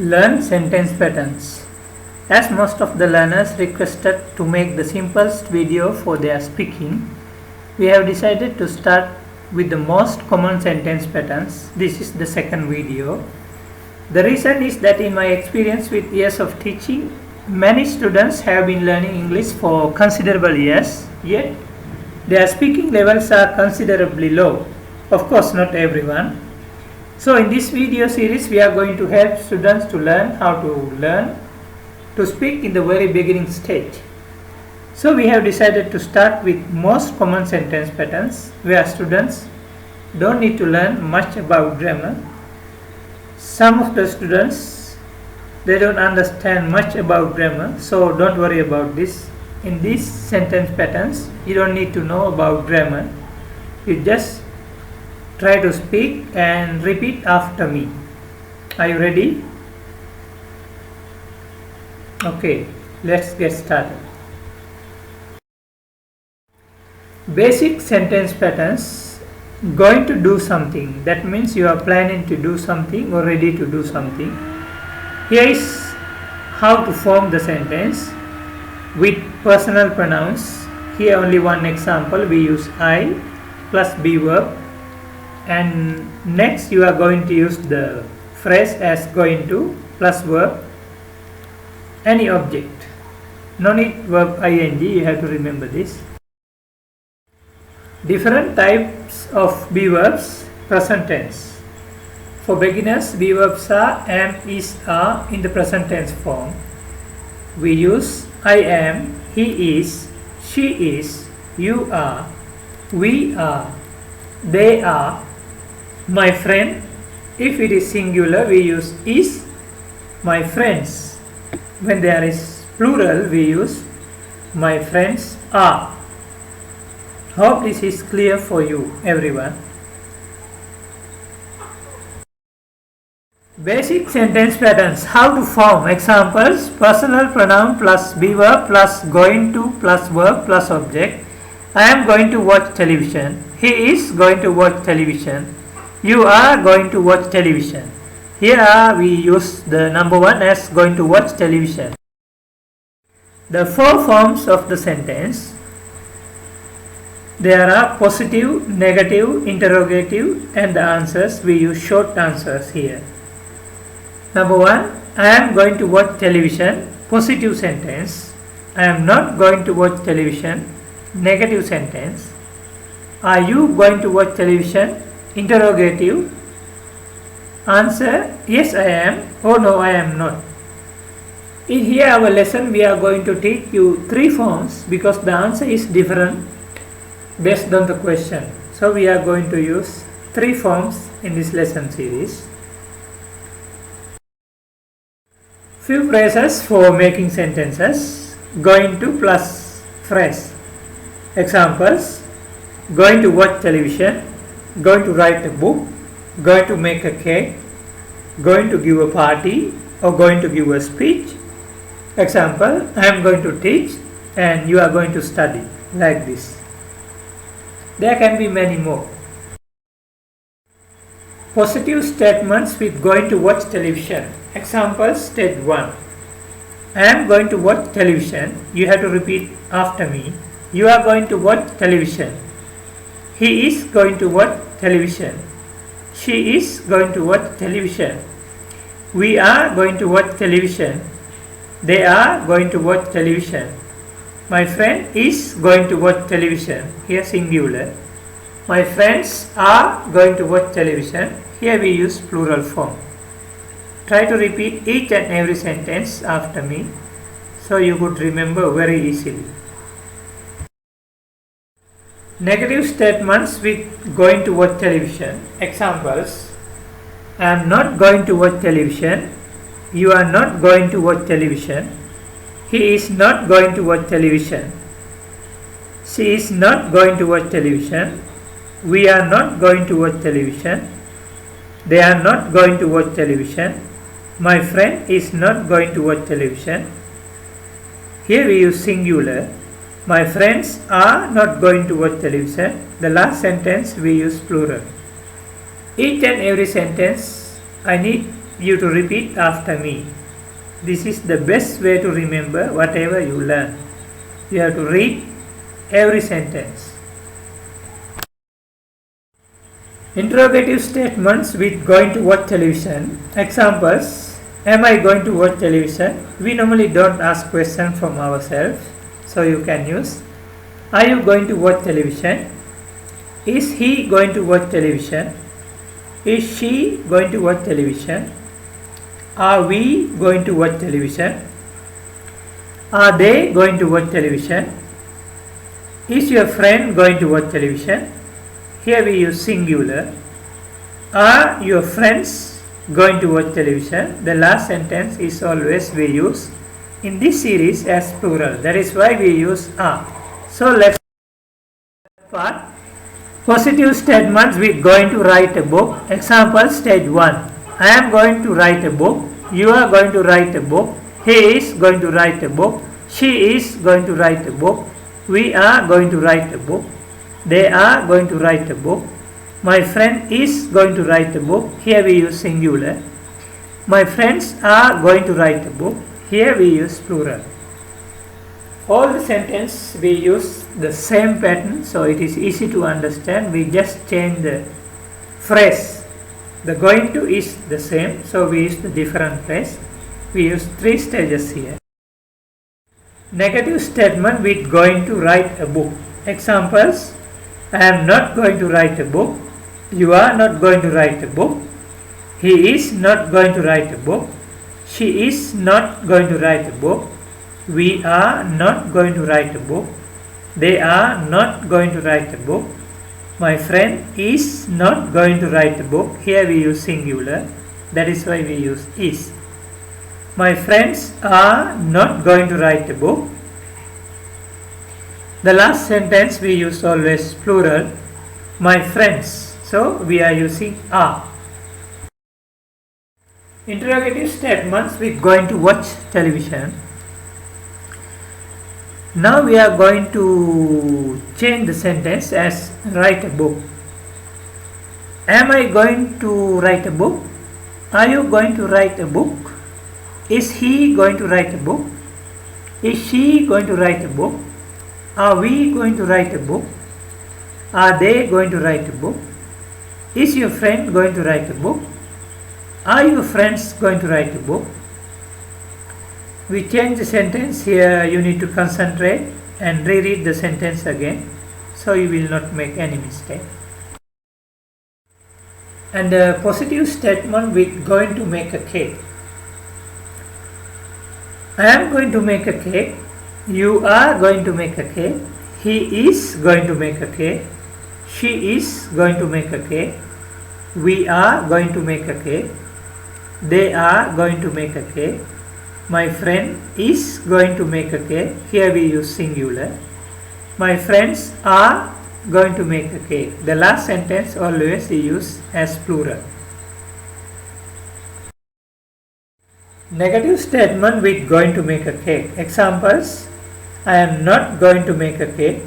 Learn sentence patterns. As most of the learners requested to make the simplest video for their speaking, we have decided to start with the most common sentence patterns. This is the second video. The reason is that in my experience with years of teaching, many students have been learning English for considerable years, yet their speaking levels are considerably low. Of course, not everyone. So in this video series, we are going to help students to learn how to speak in the very beginning stage. So we have decided to start with most common sentence patterns where students don't need to learn much about grammar. Some of the students, they don't understand much about grammar, so don't worry about this. In these sentence patterns, you don't need to know about grammar. You just try to speak and repeat after me. Are you ready? Okay, let's get started. Basic sentence patterns. Going to do something. That means you are planning to do something or ready to do something. Here is how to form the sentence with personal pronouns. Here only one example. We use I plus be verb. And next you are going to use the phrase as going to plus verb, any object. No need verb ing, you have to remember this. Different types of be verbs, present tense. For beginners, be verbs are am, is, are in the present tense form. We use I am, he is, she is, you are, we are, they are, my friend. If it is singular, we use is, my friends. When there is plural, we use my friends are. Hope this is clear for you, everyone. Basic sentence patterns. How to form. Examples: personal pronoun plus be verb plus going to plus verb plus object. I am going to watch television. He is going to watch television. You are going to watch television. Here we use the number one as going to watch television. The four forms of the sentence. There are positive, negative, interrogative, and the answers. We use short answers here. Number one, I am going to watch television. Positive sentence. I am not going to watch television. Negative sentence. Are you going to watch television? Interrogative. Answer, yes I am, or no I am not. In here our lesson we are going to teach you three forms because the answer is different based on the question. So we are going to use three forms in this lesson series. Few phrases for making sentences. Going to plus phrase. Examples: going to watch television, going to write a book, going to make a cake, going to give a party, or going to give a speech. Example: I am going to teach and you are going to study, like this. There can be many more. Positive statements with going to watch television. Examples: state 1. I am going to watch television. You have to repeat after me. You are going to watch television. He is going to watch television. She is going to watch television. We are going to watch television. They are going to watch television. My friend is going to watch television. Here singular. My friends are going to watch television. Here we use plural form. Try to repeat each and every sentence after me so you could remember very easily. Negative statements with going to watch television. Examples: I am not going to watch television. You are not going to watch television. He is not going to watch television. She is not going to watch television. We are not going to watch television. They are not going to watch television. My friend is not going to watch television. Here we use singular. My friends are not going to watch television. The last sentence we use plural. Each and every sentence I need you to repeat after me. This is the best way to remember whatever you learn. You have to read every sentence. Interrogative statements with going to watch television. Examples: am I going to watch television? We normally don't ask questions from ourselves, so you can use are you going to watch television? Is he going to watch television? Is she going to watch television? Are we going to watch television? Are they going to watch television? Is your friend going to watch television? Here we use singular. Are your friends going to watch television? The last sentence is always we use in this series as plural. That is why we use are. So let's part. Positive statements with going to write a book. Example stage 1. I am going to write a book. You are going to write a book. He is going to write a book. She is going to write a book. We are going to write a book. They are going to write a book. My friend is going to write a book. Here we use singular. My friends are going to write a book. Here we use plural. All the sentence we use the same pattern, so it is easy to understand. We just change the phrase. The going to is the same, so we use the different phrase. We use 3 stages here. Negative statement with going to write a book. Examples: I am not going to write a book. You are not going to write a book. He is not going to write a book. She is not going to write a book. We are not going to write a book. They are not going to write a book. My friend is not going to write a book. Here we use singular. That is why we use is. My friends are not going to write a book. The last sentence we use always plural. My friends. So we are using are. Interrogative statements with going to watch television. Now we are going to change the sentence as write a book. Am I going to write a book? Are you going to write a book? Is he going to write a book? Is she going to write a book? Are we going to write a book? Are they going to write a book? Is your friend going to write a book? Are your friends going to write a book? We change the sentence. Here you need to concentrate and reread the sentence again, so you will not make any mistake. And a positive statement with going to make a cake. I am going to make a cake. You are going to make a cake. He is going to make a cake. She is going to make a cake. We are going to make a cake. They are going to make a cake. My friend is going to make a cake. Here we use singular. My friends are going to make a cake. The last sentence always we use as plural. Negative statement with going to make a cake. Examples: I am not going to make a cake.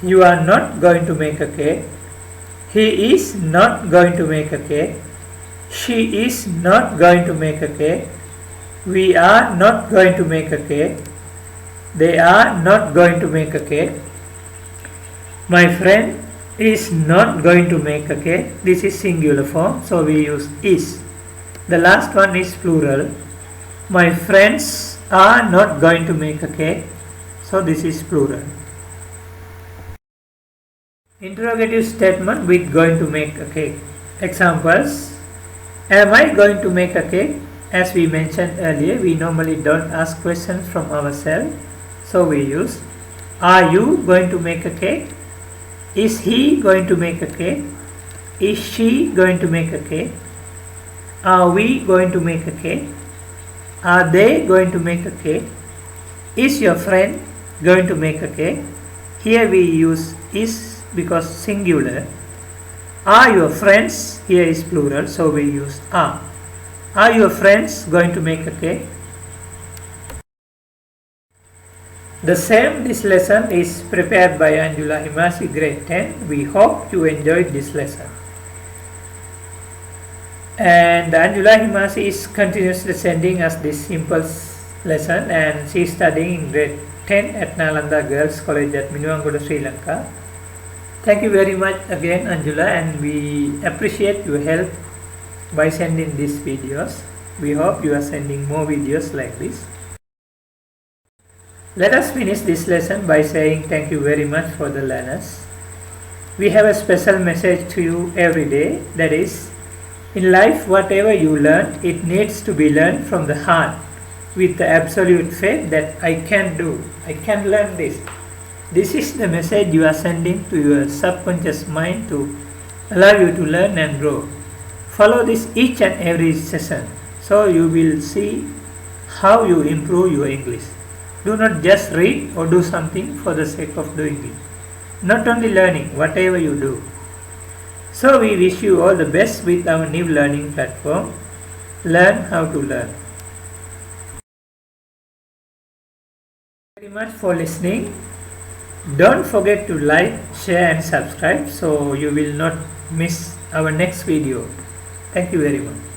You are not going to make a cake. He is not going to make a cake. She is not going to make a cake. We are not going to make a cake. They are not going to make a cake. My friend is not going to make a cake. This is singular form, so we use is. The last one is plural. My friends are not going to make a cake, so this is plural. Interrogative statement with going to make a cake. Examples: am I going to make a cake? As we mentioned earlier, we normally don't ask questions from ourselves, so we use are you going to make a cake? Is he going to make a cake? Is she going to make a cake? Are we going to make a cake? Are they going to make a cake? Is your friend going to make a cake? Here we use is because singular. Are your friends? Here is plural, so we use are. Are your friends going to make a cake? The same this lesson is prepared by Anjula Himasi grade 10. We hope you enjoyed this lesson. And Anjula Himasi is continuously sending us this simple lesson, and she is studying in grade 10 at Nalanda Girls College at Minuwangoda, Sri Lanka. Thank you very much again, Anjula, and we appreciate your help by sending these videos. We hope you are sending more videos like this. Let us finish this lesson by saying thank you very much for the learners. We have a special message to you every day, that is, in life whatever you learn, it needs to be learned from the heart with the absolute faith that I can learn this. This is the message you are sending to your subconscious mind to allow you to learn and grow. Follow this each and every session so you will see how you improve your English. Do not just read or do something for the sake of doing it. Not only learning, whatever you do. So we wish you all the best with our new learning platform. Learn how to learn. Thank you very much for listening. Don't forget to like, share and subscribe so you will not miss our next video. Thank you very much.